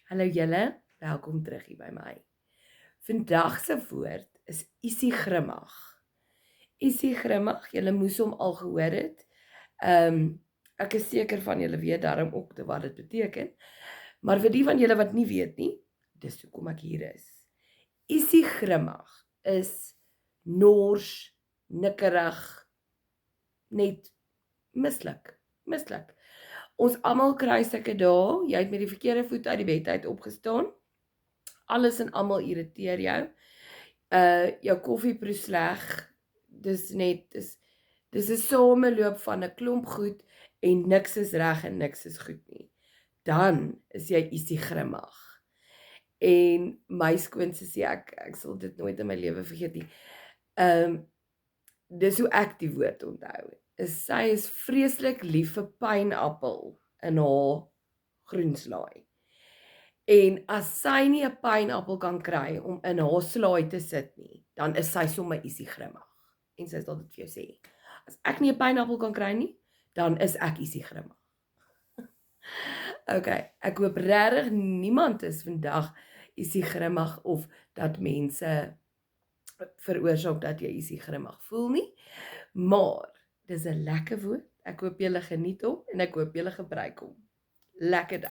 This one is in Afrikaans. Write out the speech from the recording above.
Hallo julle, welkom terug hier by my. Vandag se woord is isiegrimmig. Isiegrimmig, julle moes hom al gehoor het. Ek is seker van julle weet daarom ook wat dit beteken. Maar vir die van julle wat nie weet nie, dis hoekom ek hier is. Isiegrimmig is nors, nikkerig, net mislik. Ons almal kry sulke dae, jy het met die verkeerde voet uit die bed uit opgestaan. Alles en almal irriteer jou. Jou koffie proe sleg. Dis 'n sameloop van 'n klomp goed en niks is reg en niks is goed nie. Dan is jy isiegrimmig. En my skoonsussie, ek sal dit nooit in my lewe vergeet nie. Dis hoe ek die woord onthou. Sy is vreeslik lief vir pynappel in haar groenslaai. En as sy nie 'n pynappel kan kry om in haar slaai te sit nie, dan is sy sommer isiegrimmig. En sy sal dit vir jou sê. As ek nie 'n pynappel kan kry nie, dan is ek isiegrimmig. Okay, ek hoop regtig niemand is vandag isiegrimmig of dat mense veroorsaak dat jy isiegrimmig voel nie. Maar dis 'n lekker woord. Ek hoop julle geniet hom en ek hoop julle gebruik hom. Lekker dag.